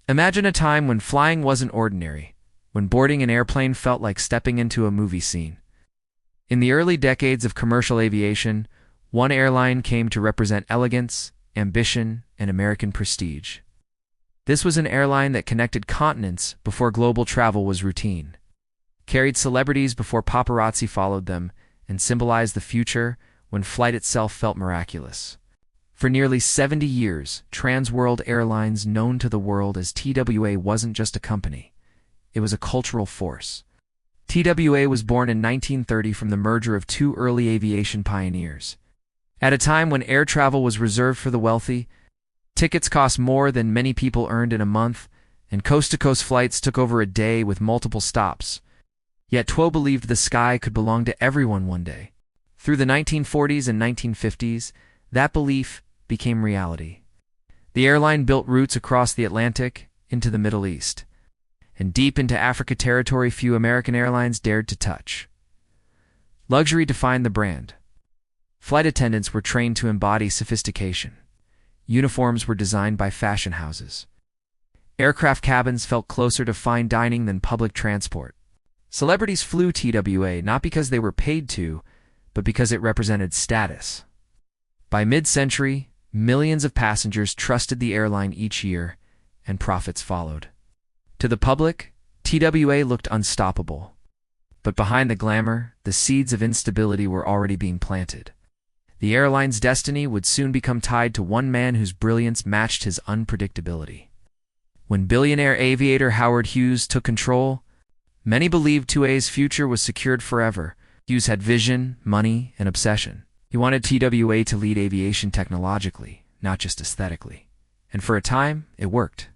Imagine a time when flying wasn't ordinary, when boarding an airplane felt like stepping into a movie scene. In the early decades of commercial aviation, one airline came to represent elegance, ambition, and American prestige. This was an airline that connected continents before global travel was routine, carried celebrities before paparazzi followed them, and symbolized the future when flight itself felt miraculous. For nearly 70 years, Trans World Airlines, known to the world as TWA, wasn't just a company. It was a cultural force. TWA was born in 1930 from the merger of two early aviation pioneers. At a time when air travel was reserved for the wealthy, tickets cost more than many people earned in a month, and coast-to-coast flights took over a day with multiple stops. Yet TWA believed the sky could belong to everyone one day. Through the 1940s and 1950s, that belief became reality. The airline built routes across the Atlantic, into the Middle East, and deep into Africa territory few American airlines dared to touch. Luxury defined the brand. Flight attendants were trained to embody sophistication. Uniforms were designed by fashion houses. Aircraft cabins felt closer to fine dining than public transport. Celebrities flew TWA not because they were paid to, but because it represented status. By mid-century, millions of passengers trusted the airline each year, and profits followed. To the public, TWA looked unstoppable. But behind the glamour, the seeds of instability were already being planted. The airline's destiny would soon become tied to one man whose brilliance matched his unpredictability. When billionaire aviator Howard Hughes took control, many believed TWA's future was secured forever. Hughes had vision, money, and obsession. He wanted TWA to lead aviation technologically, not just aesthetically. And for a time, it worked.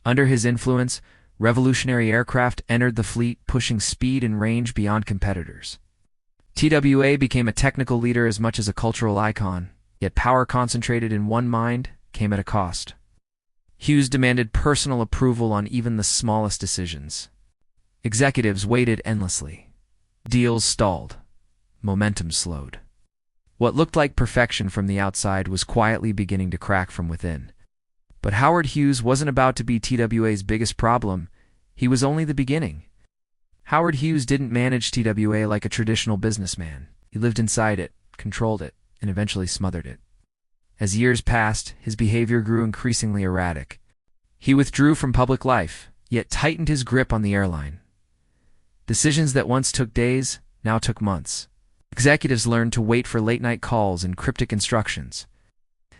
Under his influence, revolutionary aircraft entered the fleet, pushing speed and range beyond competitors. TWA became a technical leader as much as a cultural icon, yet power concentrated in one mind came at a cost. Hughes demanded personal approval on even the smallest decisions. Executives waited endlessly. Deals stalled. Momentum slowed. What looked like perfection from the outside was quietly beginning to crack from within. But Howard Hughes wasn't about to be TWA's biggest problem. He was only the beginning. Howard Hughes didn't manage TWA like a traditional businessman. He lived inside it, controlled it, and eventually smothered it. As years passed, his behavior grew increasingly erratic. He withdrew from public life, yet tightened his grip on the airline. Decisions that once took days now took months. Executives learned to wait for late-night calls and cryptic instructions.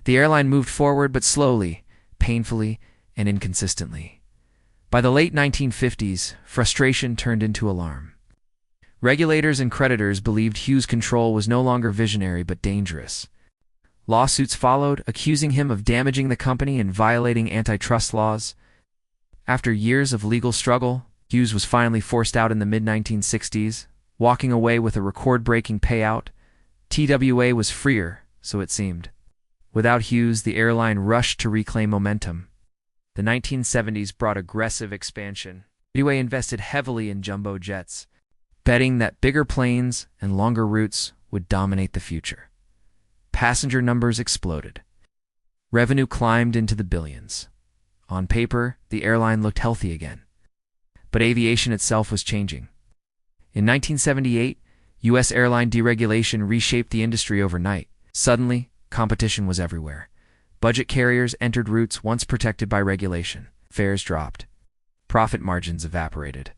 The airline moved forward, but slowly, painfully, and inconsistently. By the late 1950s, frustration turned into alarm. Regulators and creditors believed Hughes' control was no longer visionary but dangerous. Lawsuits followed, accusing him of damaging the company and violating antitrust laws. After years of legal struggle, Hughes was finally forced out in the mid-1960s, walking away with a record-breaking payout. TWA was freer, so it seemed. Without Hughes, the airline rushed to reclaim momentum. The 1970s brought aggressive expansion. TWA invested heavily in jumbo jets, betting that bigger planes and longer routes would dominate the future. Passenger numbers exploded. Revenue climbed into the billions. On paper, the airline looked healthy again. But aviation itself was changing. In 1978, U.S. airline deregulation reshaped the industry overnight. Suddenly, competition was everywhere. Budget carriers entered routes once protected by regulation. Fares dropped. Profit margins evaporated.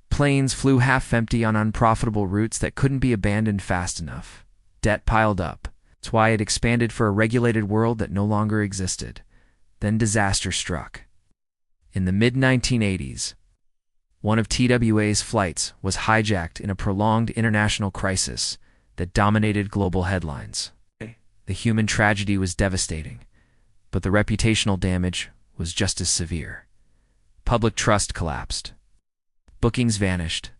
Planes flew half-empty on unprofitable routes that couldn't be abandoned fast enough. Debt piled up. That's why it expanded for a regulated world that no longer existed. Then disaster struck. In the mid-1980s, one of TWA's flights was hijacked in a prolonged international crisis that dominated global headlines. The human tragedy was devastating, but the reputational damage was just as severe. Public trust collapsed. Bookings vanished.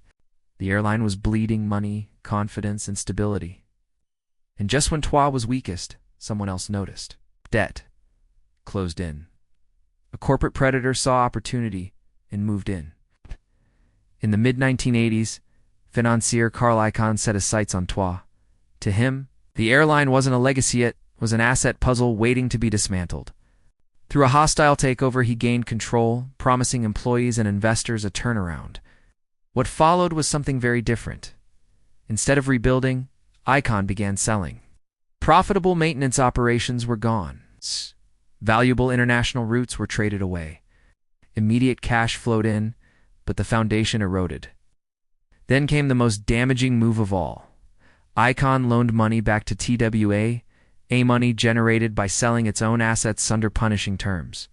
The airline was bleeding money, confidence, and stability. And just when TWA was weakest, someone else noticed. Debt closed in. A corporate predator saw opportunity and moved in. In the mid-1980s, financier Carl Icahn set his sights on TWA. To him, the airline wasn't a legacy, it was an asset puzzle waiting to be dismantled. Through a hostile takeover, he gained control, promising employees and investors a turnaround. What followed was something very different. Instead of rebuilding, Icon began selling. Profitable maintenance operations were gone. Valuable international routes were traded away. Immediate cash flowed in, but the foundation eroded. Then came the most damaging move of all. Icon loaned money back to TWA, money generated by selling its own assets under punishing terms.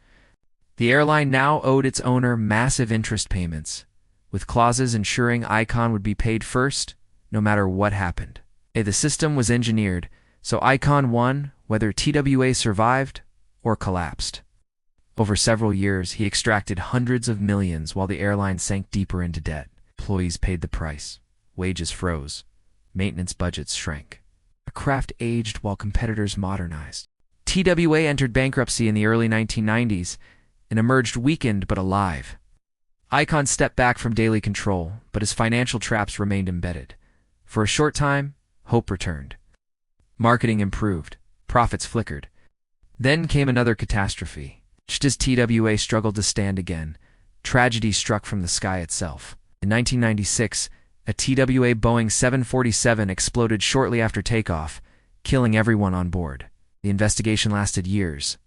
The airline now owed its owner massive interest payments, with clauses ensuring Icon would be paid first, no matter what happened. The system was engineered, so Icon won whether TWA survived or collapsed. Over several years, he extracted hundreds of millions while the airline sank deeper into debt. Employees paid the price. Wages froze. Maintenance budgets shrank. The craft aged while competitors modernized. TWA entered bankruptcy in the early 1990s and emerged weakened but alive. Icon stepped back from daily control, but his financial traps remained embedded. For a short time, hope returned. Marketing improved. Profits flickered. Then came another catastrophe. Just as TWA struggled to stand again, tragedy struck from the sky itself. In 1996, a TWA Boeing 747 exploded shortly after takeoff, killing everyone on board. The investigation lasted years.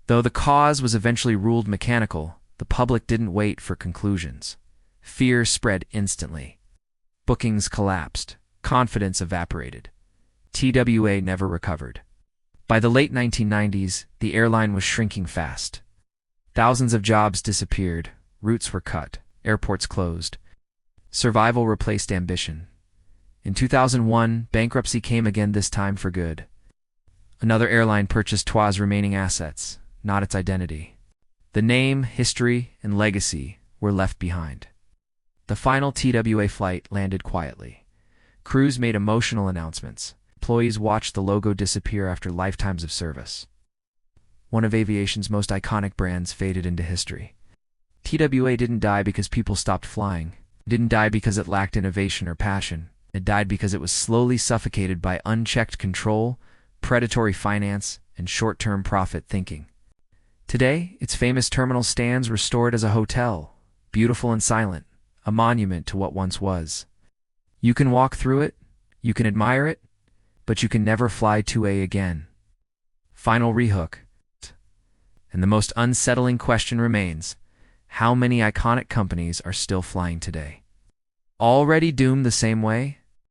Though the cause was eventually ruled mechanical, the public didn't wait for conclusions. Fear spread instantly. Bookings collapsed. Confidence evaporated. TWA never recovered. By the late 1990s, the airline was shrinking fast. Thousands of jobs disappeared, routes were cut, airports closed. Survival replaced ambition. In 2001, bankruptcy came again, this time for good. Another airline purchased TWA's remaining assets, not its identity. The name, history, and legacy were left behind. The final TWA flight landed quietly. Crews made emotional announcements. Employees watched the logo disappear after lifetimes of service. One of aviation's most iconic brands faded into history. TWA didn't die because people stopped flying. It didn't die because it lacked innovation or passion. It died because it was slowly suffocated by unchecked control, predatory finance, and short-term profit thinking. Today, its famous terminal stands restored as a hotel, beautiful and silent, a monument to what once was. You can walk through it, you can admire it, but you can never fly 2A again. Final rehook. And the most unsettling question remains: how many iconic companies are still flying today? Already doomed the same way?